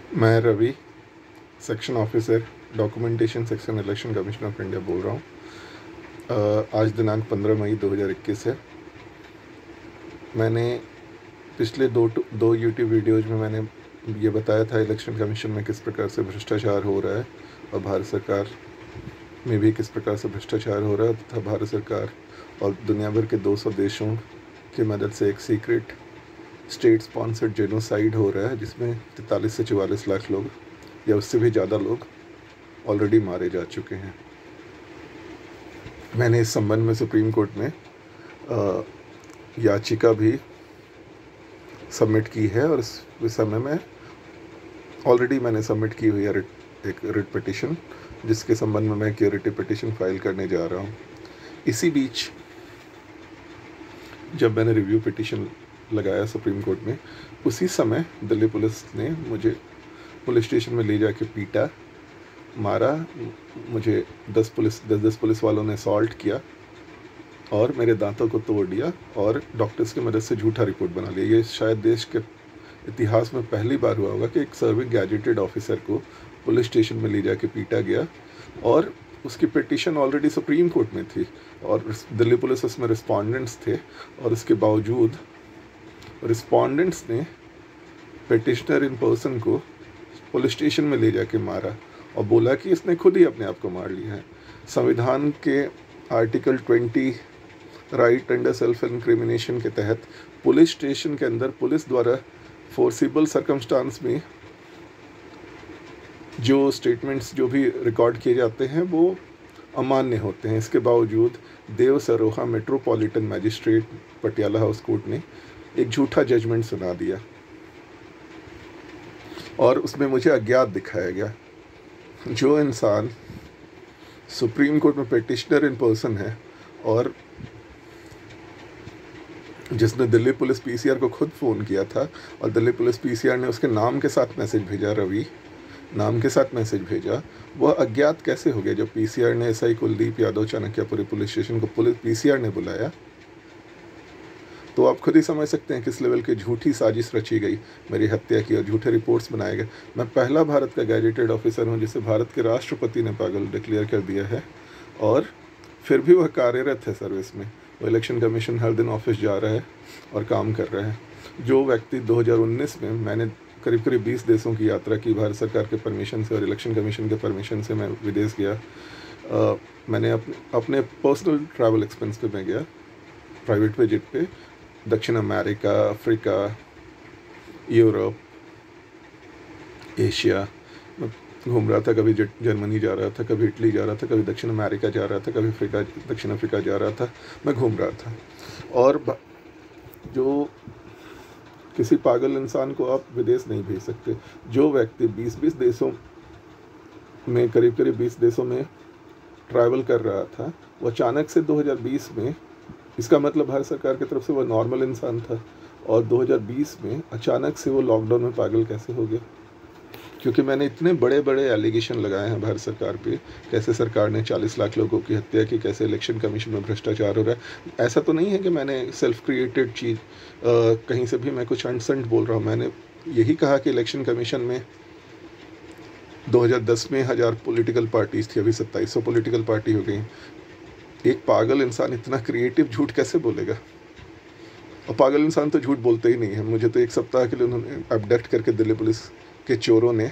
मैं Ravi, section officer, documentation section, election commission of India बोल रहा हूँ। आज दिनांक 15 मई 2021 है। मैंने पिछले दो यूट्यूब वीडियोज़ में मैंने ये बताया था इलेक्शन कमीशन में किस प्रकार से भ्रष्टाचार हो रहा है और भारत सरकार में भी किस प्रकार से भ्रष्टाचार हो रहा है तथा भारत सरकार और दुनिया भर के 200 देशों की मदद से एक सीक्रेट स्टेट स्पॉन्सर्ड जेनोसाइड हो रहा है, जिसमें 43 से 44 लाख लोग या उससे भी ज़्यादा लोग ऑलरेडी मारे जा चुके हैं। मैंने इस संबंध में सुप्रीम कोर्ट में याचिका भी सबमिट की है और इस समय में ऑलरेडी मैंने सबमिट की हुई है एक रिट पिटिशन, जिसके संबंध में मैं क्यूरेटिव पिटिशन फाइल करने जा रहा हूँ। इसी बीच जब मैंने रिव्यू पिटिशन लगाया सुप्रीम कोर्ट में, उसी समय दिल्ली पुलिस ने मुझे पुलिस स्टेशन में ले जाके पीटा, मारा। मुझे 10 पुलिस वालों ने असॉल्ट किया और मेरे दांतों को तोड़ दिया और डॉक्टर्स की मदद से झूठा रिपोर्ट बना लिया। ये शायद देश के इतिहास में पहली बार हुआ होगा कि एक सर्विंग गैजेटेड ऑफिसर को पुलिस स्टेशन में ले जाके पीटा गया और उसकी पिटीशन ऑलरेडी सुप्रीम कोर्ट में थी और दिल्ली पुलिस उसमें रिस्पोंडेंट्स थे, और उसके बावजूद रिस्पोंडेंट्स ने पिटिशनर इन पर्सन को पुलिस स्टेशन में ले जाके मारा और बोला कि इसने खुद ही अपने आप को मार लिया है। संविधान के article 20 right under self incrimination के तहत पुलिस स्टेशन के अंदर पुलिस द्वारा फोर्सिबल सर्कमस्टांस में जो स्टेटमेंट्स जो भी रिकॉर्ड किए जाते हैं वो अमान्य होते हैं। इसके बावजूद Dev Saroha metropolitan magistrate Patiala house court ने एक झूठा जजमेंट सुना दिया और उसमें मुझे अज्ञात दिखाया गया। जो इंसान सुप्रीम कोर्ट में पिटिशनर इन पर्सन है और जिसने दिल्ली पुलिस पीसीआर को खुद फ़ोन किया था और दिल्ली पुलिस पीसीआर ने उसके नाम के साथ मैसेज भेजा, रवि नाम के साथ मैसेज भेजा, वह अज्ञात कैसे हो गया जब पीसीआर ने SI Kuldeep Yadav Chanakyapuri police station को पीसीआर ने बुलाया? तो आप खुद ही समझ सकते हैं किस लेवल की झूठी साजिश रची गई, मेरी हत्या की और झूठे रिपोर्ट्स बनाए गए। मैं पहला भारत का गैजेटेड ऑफिसर हूं जिसे भारत के राष्ट्रपति ने पागल डिक्लेयर कर दिया है और फिर भी वह कार्यरत है सर्विस में। वो इलेक्शन कमीशन हर दिन ऑफिस जा रहा है और काम कर रहा है। जो व्यक्ति 2019 में मैंने करीब 20 देशों की यात्रा की भारत सरकार के परमिशन से और इलेक्शन कमीशन के परमिशन से, मैं विदेश गया। मैंने अपने पर्सनल ट्रैवल एक्सपेंस पे मैं गया, प्राइवेट विजिट पे दक्षिण अमेरिका, अफ्रीका, यूरोप, एशिया मैं घूम रहा था। कभी जर्मनी जा रहा था, कभी इटली जा रहा था, कभी दक्षिण अमेरिका जा रहा था, कभी दक्षिण अफ्रीका जा रहा था। मैं घूम रहा था और जो किसी पागल इंसान को आप विदेश नहीं भेज सकते। जो व्यक्ति 20 देशों में करीब 20 देशों में ट्रैवल कर रहा था, वो अचानक से 2020 में, इसका मतलब भारत सरकार की तरफ से वो नॉर्मल इंसान था और 2020 में अचानक से वो लॉकडाउन में पागल कैसे हो गया? क्योंकि मैंने इतने बड़े बड़े एलिगेशन लगाए हैं भारत सरकार पे, कैसे सरकार ने 40 लाख लोगों की हत्या की, कैसे इलेक्शन कमीशन में भ्रष्टाचार हो रहा है। ऐसा तो नहीं है कि मैंने सेल्फ क्रिएटेड चीज़ कहीं से भी मैं कुछ अनसंट बोल रहा हूँ। मैंने यही कहा कि इलेक्शन कमीशन में 2010 में 1000 पॉलिटिकल पार्टीज़ थी, अभी 2700 पॉलिटिकल पार्टी हो गई। एक पागल इंसान इतना क्रिएटिव झूठ कैसे बोलेगा? और पागल इंसान तो झूठ बोलते ही नहीं है। मुझे तो एक सप्ताह के लिए उन्होंने अबडक्ट करके दिल्ली पुलिस के चोरों ने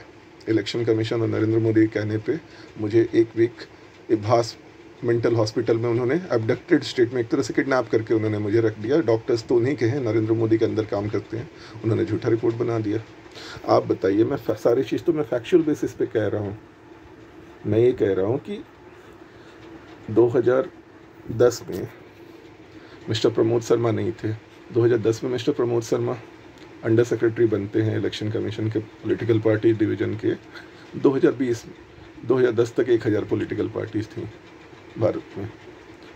इलेक्शन कमीशन और नरेंद्र मोदी के कहने पे मुझे एक वीक इब्हास मेंटल हॉस्पिटल में उन्होंने अबडक्टेड स्टेट में एक तरह से किडनैप करके उन्होंने मुझे रख दिया। डॉक्टर्स तो उन्हीं के हैं, नरेंद्र मोदी के अंदर काम करते हैं। उन्होंने झूठा रिपोर्ट बना दिया। आप बताइए, मैं सारी चीज़ तो मैं फैक्चुअल बेसिस पे कह रहा हूँ। मैं ये कह रहा हूँ कि 2010 में मिस्टर प्रमोद शर्मा नहीं थे। 2010 में mister Pramod Sharma under secretary बनते हैं इलेक्शन कमीशन के पॉलिटिकल पार्टी डिवीज़न के। 2010 तक 1000 पॉलिटिकल पार्टीज़ थी भारत में।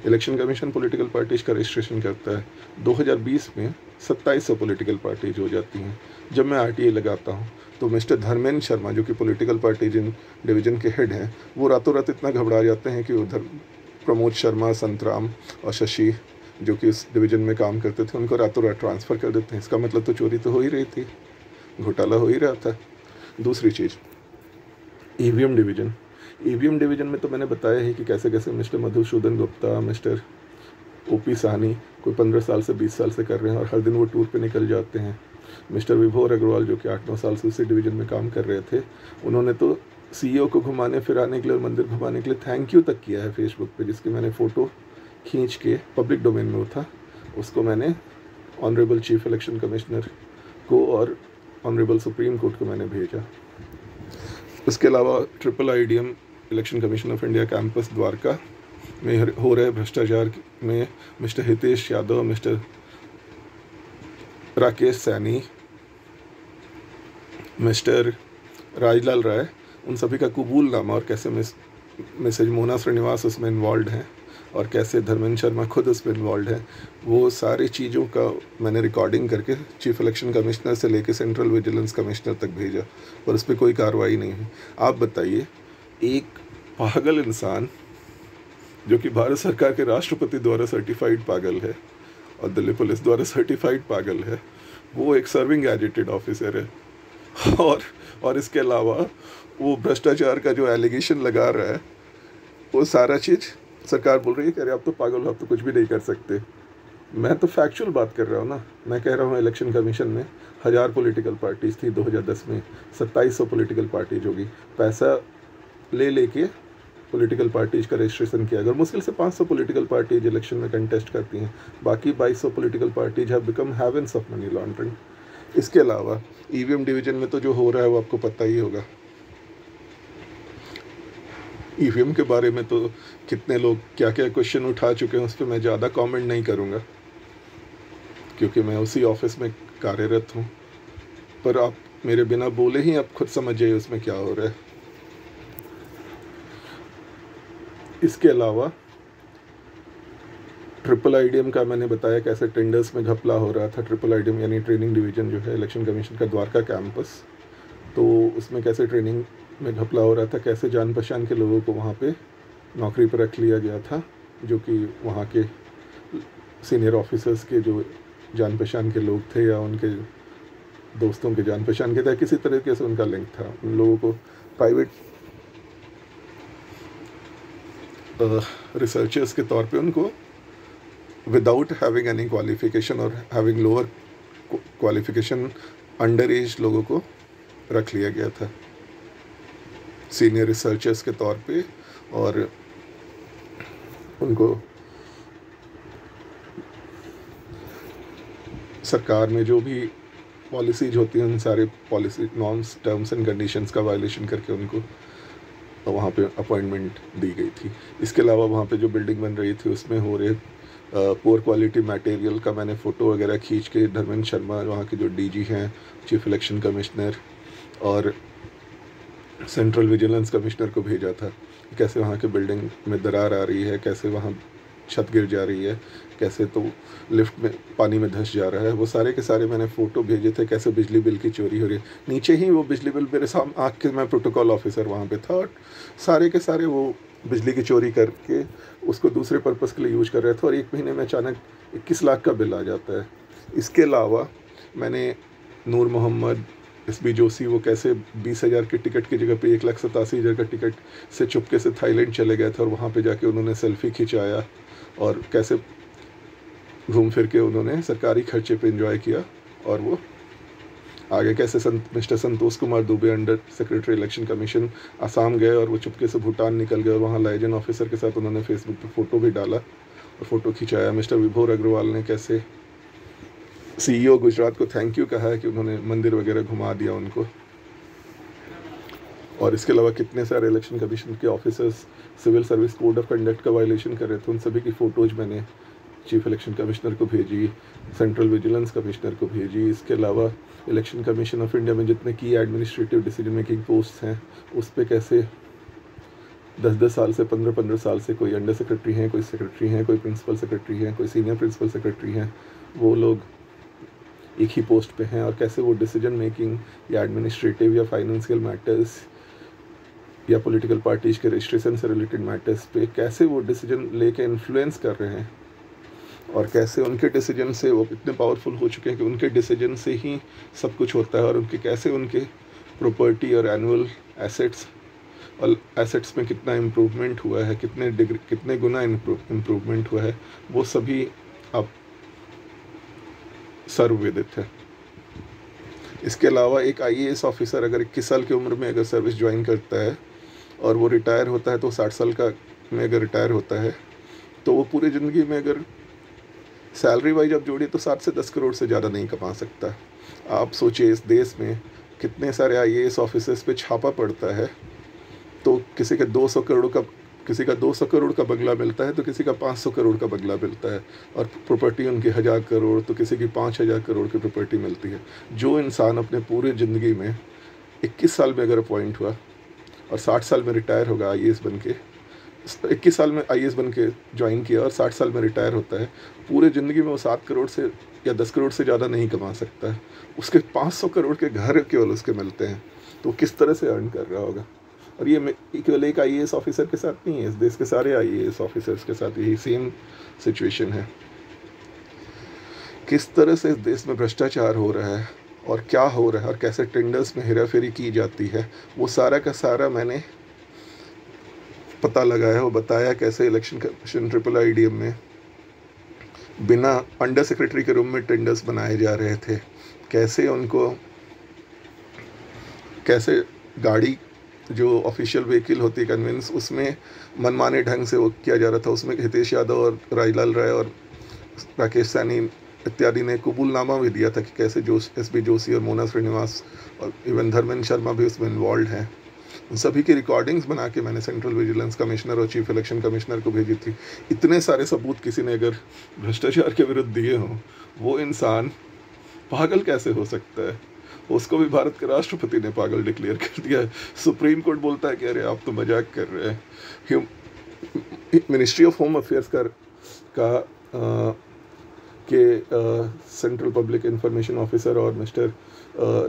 इलेक्शन कमीशन पॉलिटिकल पार्टीज़ का रजिस्ट्रेशन करता है। 2020 में 2700 पॉलिटिकल पार्टीज हो जाती हैं। जब मैं आरटीए लगाता हूँ तो मिस्टर धर्मेंद्र शर्मा, जो कि पॉलिटिकल पार्टी डिवीज़न के हेड हैं, वो रातों रात इतना घबरा जाते हैं कि उधर प्रमोद शर्मा, संतराम और शशि, जो कि इस डिवीज़न में काम करते थे, उनको रातों रात ट्रांसफ़र कर देते हैं। इसका मतलब तो चोरी तो हो ही रही थी, घोटाला हो ही रहा था। दूसरी चीज़, ईवीएम डिवीज़न में तो मैंने बताया है कि कैसे कैसे mister Madhusudan Gupta, mister OP Sahni कोई 15 साल से 20 साल से कर रहे हैं और हर दिन वो टूर पे निकल जाते हैं। मिस्टर विभोर अग्रवाल जो कि 8-9 साल से उसी डिवीज़न में काम कर रहे थे, उन्होंने तो सीईओ को घुमाने फिराने के लिए और मंदिर घुमाने के लिए थैंक यू तक किया है फेसबुक पे, जिसकी मैंने फ़ोटो खींच के पब्लिक डोमेन में वो था, उसको मैंने ऑनरेबल चीफ इलेक्शन कमिश्नर को और ऑनरेबल सुप्रीम कोर्ट को मैंने भेजा। इसके अलावा triple IDM election commission of India campus Dwarka में हो रहे भ्रष्टाचार में mister Hitesh Yadav, mister Rakesh Saini, mister Rajlal Rai, उन सभी का कबूलनामा और कैसे मिसेज मोना श्रीनिवास उसमें इन्वॉल्व हैं और कैसे धर्मेंद्र शर्मा खुद उसमें इन्वॉल्व है, वो सारी चीज़ों का मैंने रिकॉर्डिंग करके चीफ इलेक्शन कमिश्नर से लेके सेंट्रल विजिलेंस कमिश्नर तक भेजा, पर उस पर कोई कार्रवाई नहीं हुई। आप बताइए, एक पागल इंसान जो कि भारत सरकार के राष्ट्रपति द्वारा सर्टिफाइड पागल है और दिल्ली पुलिस द्वारा सर्टिफाइड पागल है, वो एक सर्विंग एजिटेड ऑफिसर है और इसके अलावा वो भ्रष्टाचार का जो एलिगेशन लगा रहा है वो सारा चीज़ सरकार बोल रही है कि अरे आप तो पागल हो, आप तो कुछ भी नहीं कर सकते। मैं तो फैक्चुअल बात कर रहा हूँ ना, मैं कह रहा हूँ इलेक्शन कमीशन में 1000 पॉलिटिकल पार्टीज़ थी 2010 में, 2700 पॉलिटिकल पार्टीज होगी, पैसा ले लेके पॉलिटिकल पार्टीज का रजिस्ट्रेशन किया। अगर मुश्किल से 500 पॉलिटिकल पार्टीज इलेक्शन में कंटेस्ट करती हैं, बाकी 2200 political parties have become havens of money laundering. इसके अलावा ईवीएम डिवीजन में तो जो हो रहा है वो आपको पता ही होगा। ईवीएम के बारे में तो कितने लोग क्या क्या क्वेश्चन उठा चुके हैं, उस पर मैं ज़्यादा कमेंट नहीं करूँगा क्योंकि मैं उसी ऑफिस में कार्यरत हूँ, पर आप मेरे बिना बोले ही आप खुद समझ जाइए उसमें क्या हो रहा है। इसके अलावा ट्रिपल आईडीएम का मैंने बताया कैसे टेंडर्स में घपला हो रहा था। ट्रिपल आईडीएम यानी ट्रेनिंग डिवीज़न जो है इलेक्शन कमीशन का द्वारका कैंपस, तो उसमें कैसे ट्रेनिंग में घपला हो रहा था, कैसे जान पहचान के लोगों को वहाँ पे नौकरी पर रख लिया गया था, जो कि वहाँ के सीनियर ऑफिसर्स के जो जान पहचान के लोग थे या उनके दोस्तों के जान पहचान के थे, किसी तरीके से उनका लिंक था। उन लोगों को प्राइवेट रिसर्चर्स के तौर पे उनको विदाउट हैविंग एनी क्वालिफिकेशन और having lower qualification under as लोगों को रख लिया गया था सीनियर रिसर्चर्स के तौर पे, और उनको सरकार में जो भी पॉलिसीज होती हैं उन सारे policy norms terms and conditions का वायलेशन करके उनको वहाँ पे अपॉइंटमेंट दी गई थी। इसके अलावा वहाँ पे जो बिल्डिंग बन रही थी उसमें हो रहे पुअर क्वालिटी मटेरियल का मैंने फ़ोटो वगैरह खींच के धर्मेंद्र शर्मा वहाँ के जो डीजी हैं, चीफ इलेक्शन कमिश्नर और सेंट्रल विजिलेंस कमिश्नर को भेजा था। कैसे वहाँ के बिल्डिंग में दरार आ रही है, कैसे वहाँ छत गिर जा रही है, कैसे तो लिफ्ट में पानी में धंस जा रहा है, वो सारे के सारे मैंने फ़ोटो भेजे थे। कैसे बिजली बिल की चोरी हो रही है, नीचे ही वो बिजली बिल मेरे सामने आँख के, मैं प्रोटोकॉल ऑफिसर वहाँ पे था और सारे के सारे वो बिजली की चोरी करके उसको दूसरे पर्पज़ के लिए यूज कर रहे थे और 1 महीने में अचानक 21 लाख का बिल आ जाता है। इसके अलावा मैंने नूर मोहम्मद, SB जोशी, वो कैसे 20,000 के टिकट की जगह पे 1,87,000 का टिकट से चुपके से थाईलैंड चले गए थे और वहाँ पे जाके उन्होंने सेल्फी खिंचाया और कैसे घूम फिर के उन्होंने सरकारी खर्चे पे एंजॉय किया। और वो आगे कैसे mister Santosh Kumar Dubey under secretary election commission Assam गए और वो चुपके से भूटान निकल गए और वहाँ लाइजन ऑफिसर के साथ उन्होंने फेसबुक पे फ़ोटो भी डाला और फ़ोटो खिंचाया। मिस्टर विभोर अग्रवाल ने कैसे CEO गुजरात को थैंक यू कहा है कि उन्होंने मंदिर वगैरह घुमा दिया उनको। और इसके अलावा कितने सारे इलेक्शन कमीशन के officers civil service code of conduct का वायलेशन कर रहे थे, उन सभी की फ़ोटोज़ मैंने चीफ इलेक्शन कमिश्नर को भेजी, सेंट्रल विजिलेंस कमिश्नर को भेजी। इसके अलावा इलेक्शन कमीशन ऑफ इंडिया में जितने की एडमिनिस्ट्रेटिव डिसीजन मेकिंग पोस्ट हैं उस पर कैसे 10-10 साल से 15-15 साल से कोई अंडर सेक्रेटरी हैं, कोई सेक्रेटरी हैं, कोई प्रिंसिपल सेक्रेटरी हैं, कोई सीनियर प्रिंसिपल सेक्रेटरी हैं, वो लोग एक ही पोस्ट पे हैं और कैसे वो डिसीजन मेकिंग या एडमिनिस्ट्रेटिव या फाइनेंशियल मैटर्स या पॉलिटिकल पार्टीज के रजिस्ट्रेशन से रिलेटेड मैटर्स पे कैसे वो डिसीजन लेके इन्फ्लुएंस कर रहे हैं और कैसे उनके डिसीजन से वो इतने पावरफुल हो चुके हैं कि उनके डिसीजन से ही सब कुछ होता है और उनके कैसे उनके प्रॉपर्टी और एनुअल एसेट्स और एसेट्स में कितना इम्प्रूवमेंट हुआ है, कितने गुना इम्प्रूवमेंट हुआ है, वो सभी अब सर्वविदित है। इसके अलावा एक आईएएस ऑफिसर अगर 21 साल की उम्र में अगर सर्विस ज्वाइन करता है और वो रिटायर होता है, तो 60 साल का में अगर रिटायर होता है, तो वो पूरी ज़िंदगी में अगर सैलरी वाइज आप जोड़िए तो 7 से 10 करोड़ से ज़्यादा नहीं कमा सकता। आप सोचिए इस देश में कितने सारे आईएएस ऑफिसर्स पे छापा पड़ता है, तो किसी का 200 करोड़ का बंगला मिलता है, तो किसी का 500 करोड़ का बंगला मिलता है, और प्रॉपर्टी उनकी 1000 करोड़, तो किसी की 5000 करोड़ की प्रॉपर्टी मिलती है। जो इंसान अपने पूरी ज़िंदगी में 21 साल में अगर अपॉइंट हुआ और 60 साल में रिटायर होगा आईएएस बन के, 21 साल में आईएएस बन के ज्वाइन किया और 60 साल में रिटायर होता है, पूरे ज़िंदगी में वो 7 करोड़ से या 10 करोड़ से ज़्यादा नहीं कमा सकता है। उसके 500 करोड़ के घर केवल उसके मिलते हैं, तो किस तरह से अर्न कर रहा होगा। और ये केवल एक आईएएस ऑफिसर के साथ नहीं है, इस देश के सारे आईएएस ऑफिसर्स के साथ यही सेम सिचुएशन है। किस तरह से इस देश में भ्रष्टाचार हो रहा है और क्या हो रहा है और कैसे टेंडर्स में हेराफेरी की जाती है, वो सारा का सारा मैंने पता लगाया, वो बताया कैसे इलेक्शन कमीशन IIIDM में बिना अंडर सेक्रेटरी के रूम में टेंडर्स बनाए जा रहे थे, कैसे गाड़ी जो ऑफिशियल व्हीकल होती है कन्वेंस, उसमें मनमाने ढंग से वो किया जा रहा था। उसमें हितेश यादव और राजलाल राय और राकेश सैनी इत्यादि ने कबूलनामा भी दिया था कि कैसे SB जोशी और मोना श्रीनिवास और इवन धर्मेंद्र शर्मा भी उसमें इन्वॉल्व हैं। उन सभी की रिकॉर्डिंग्स बना के मैंने सेंट्रल विजिलेंस कमिश्नर और चीफ इलेक्शन कमिश्नर को भेजी थी। इतने सारे सबूत किसी ने अगर भ्रष्टाचार के विरुद्ध दिए हों, वो इंसान पागल कैसे हो सकता है। उसको भी भारत के राष्ट्रपति ने पागल डिक्लेयर कर दिया है। सुप्रीम कोर्ट बोलता है कि अरे आप तो मजाक कर रहे हैं। Ministry of home affairs central public information officer और मिस्टर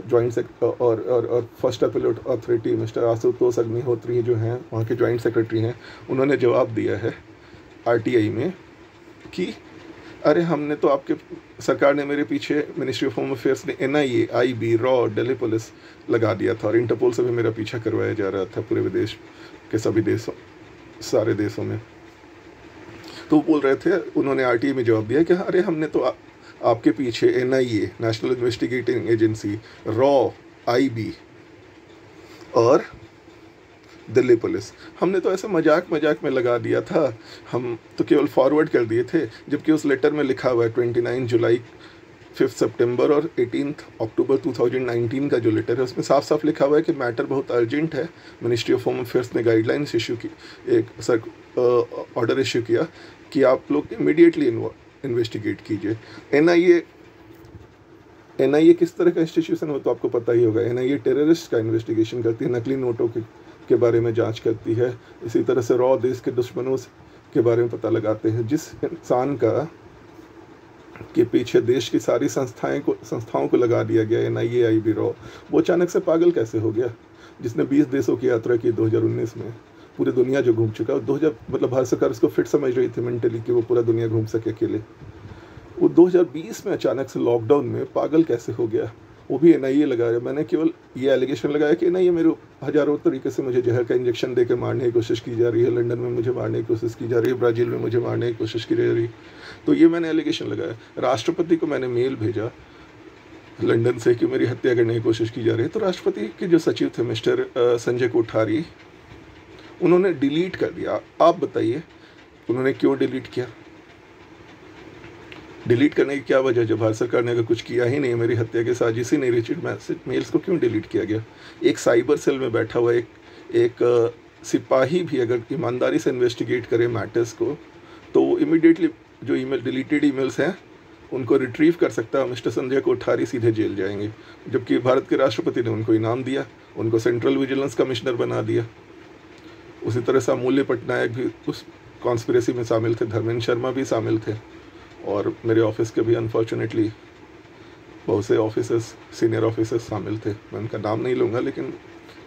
जॉइंट और first appellate authority mister Ashutosh Agnihotri जो हैं वहाँ के जॉइंट सेक्रेटरी हैं, उन्होंने जवाब दिया है RTI में कि अरे हमने तो आपके सरकार ने मेरे पीछे मिनिस्ट्री ऑफ होम अफेयर्स ने NIA, IB, raw, Delhi police लगा दिया था और इंटरपोल से भी मेरा पीछा करवाया जा रहा था पूरे विदेश के सारे देशों में। तो वो बोल रहे थे, उन्होंने RTI में जवाब दिया कि अरे हमने तो आपके पीछे NIA, national investigating agency, raw, IB और दिल्ली पुलिस, हमने तो ऐसे मजाक में लगा दिया था। हम तो केवल फॉरवर्ड कर दिए थे, जबकि उस लेटर में लिखा हुआ है 29 जुलाई, 5 सितंबर और 18 अक्टूबर 2019 का जो लेटर है, उसमें साफ साफ लिखा हुआ है कि मैटर बहुत अर्जेंट है। मिनिस्ट्री ऑफ होम अफेयर्स ने गाइडलाइंस इशू की, एक ऑर्डर इशू किया कि आप लोग इमीडिएटली इन्वेस्टिगेट कीजिए। NIA किस तरह का इंस्टीट्यूशन हो तो आपको पता ही होगा। NIA टेररिस्ट का इन्वेस्टिगेशन करती है, नकली नोटों के बारे में जांच करती है। इसी तरह से रॉ देश के दुश्मनों के बारे में पता लगाते हैं। जिस इंसान के पीछे देश की सारी संस्थाओं को लगा दिया गया NIA, IB, रॉ, वो अचानक से पागल कैसे हो गया। जिसने 20 देशों की यात्रा की 2019 में, पूरी दुनिया जो घूम चुका, 2000 मतलब भारत सरकार उसको फिट समझ रही थी मेंटली कि वो पूरा दुनिया घूम सके अकेले। वो 2020 में अचानक से लॉकडाउन में पागल कैसे हो गया, वो भी NIA लगा रहा है। मैंने केवल ये एलिगेशन लगाया कि NIA मेरे हज़ारों तरीके से मुझे जहर का इंजेक्शन देकर मारने की कोशिश की जा रही है, लंदन में मुझे मारने की कोशिश की जा रही है, ब्राज़ील में मुझे मारने की कोशिश की जा रही है। तो ये मैंने एलिगेशन लगाया। राष्ट्रपति को मैंने मेल भेजा लंदन से कि मेरी हत्या करने की कोशिश की जा रही है। तो राष्ट्रपति के जो सचिव थे मिस्टर संजय कोठारी, उन्होंने डिलीट कर दिया। आप बताइए उन्होंने क्यों डिलीट किया। डिलीट करने की क्या वजह, जब भारत सरकार ने अगर कुछ किया ही नहीं, मेरी हत्या की साजिश ही नहीं रची, मेल्स को क्यों डिलीट किया गया। एक साइबर सेल में बैठा हुआ एक सिपाही भी अगर ईमानदारी से इन्वेस्टिगेट करे मैटर्स को, तो वो इमीडिएटली जो डिलीटेड ईमेल्स हैं उनको रिट्रीव कर सकता है। मिस्टर संजय कोठारी सीधे जेल जाएंगे, जबकि भारत के राष्ट्रपति ने उनको इनाम दिया, उनको सेंट्रल विजिलेंस कमिश्नर बना दिया। उसी तरह से अमूल्य पटनायक भी उस कॉन्स्पिरेसी में शामिल थे, धर्मेंद्र शर्मा भी शामिल थे, और मेरे ऑफिस के भी अनफॉर्चुनेटली बहुत से ऑफिसर्स, सीनियर ऑफिसर्स शामिल थे। मैं उनका नाम नहीं लूँगा, लेकिन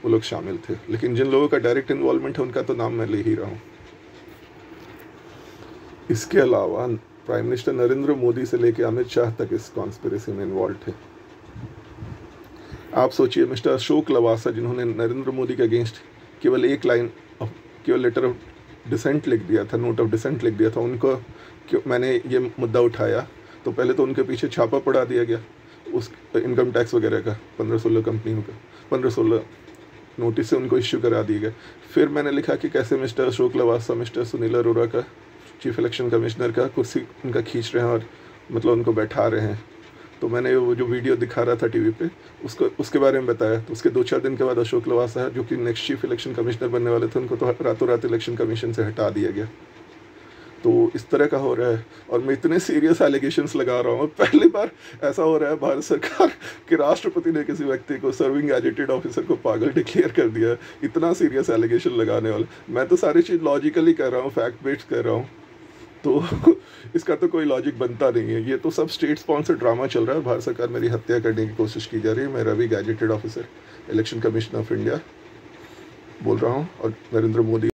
वो लोग शामिल थे। लेकिन जिन लोगों का डायरेक्ट इन्वॉल्वमेंट है उनका तो नाम मैं ले ही रहा हूँ। इसके अलावा प्राइम मिनिस्टर नरेंद्र मोदी से लेकर अमित शाह तक इस कॉन्स्पिरेसी में इन्वॉल्व थे। आप सोचिए मिस्टर अशोक लवासा जिन्होंने नरेंद्र मोदी के अगेंस्ट केवल एक लाइन, केवल लेटर ऑफ डिसेंट लिख दिया था, नोट ऑफ डिसेंट लिख दिया था, उनको मैंने ये मुद्दा उठाया तो पहले तो उनके पीछे छापा पड़ा दिया गया उस इनकम टैक्स वगैरह का, 15-16 कंपनियों का 15-16 नोटिस से उनको इश्यू करा दिए गए। फिर मैंने लिखा कि कैसे मिस्टर अशोक लवासा मिस्टर सुनील अरोड़ा का, चीफ इलेक्शन कमिश्नर का कुर्सी उनका खींच रहे हैं और मतलब उनको बैठा रहे हैं। तो मैंने वो जो वीडियो दिखा रहा था टीवी पे उसके बारे में बताया। तो उसके 2-4 दिन के बाद अशोक लवासा जो कि नेक्स्ट चीफ इलेक्शन कमिश्नर बनने वाले थे, उनको तो रातों रात इलेक्शन कमीशन से हटा दिया गया। तो इस तरह का हो रहा है और मैं इतने सीरियस एलिगेशंस लगा रहा हूँ। पहली बार ऐसा हो रहा है भारत सरकार के राष्ट्रपति ने किसी व्यक्ति को, सर्विंग एजिटेड ऑफिसर को पागल डिक्लेयर कर दिया। इतना सीरियस एलिगेशन लगाने वाला, मैं तो सारी चीज़ लॉजिकली कर रहा हूँ, फैक्ट बेस्ड कर रहा हूँ, तो इसका तो कोई लॉजिक बनता नहीं है। ये तो सब स्टेट स्पॉन्सर ड्रामा चल रहा है। भारत सरकार मेरी हत्या करने की कोशिश की जा रही है। मैं Ravi gazetted officer, election commission of India बोल रहा हूँ और नरेंद्र मोदी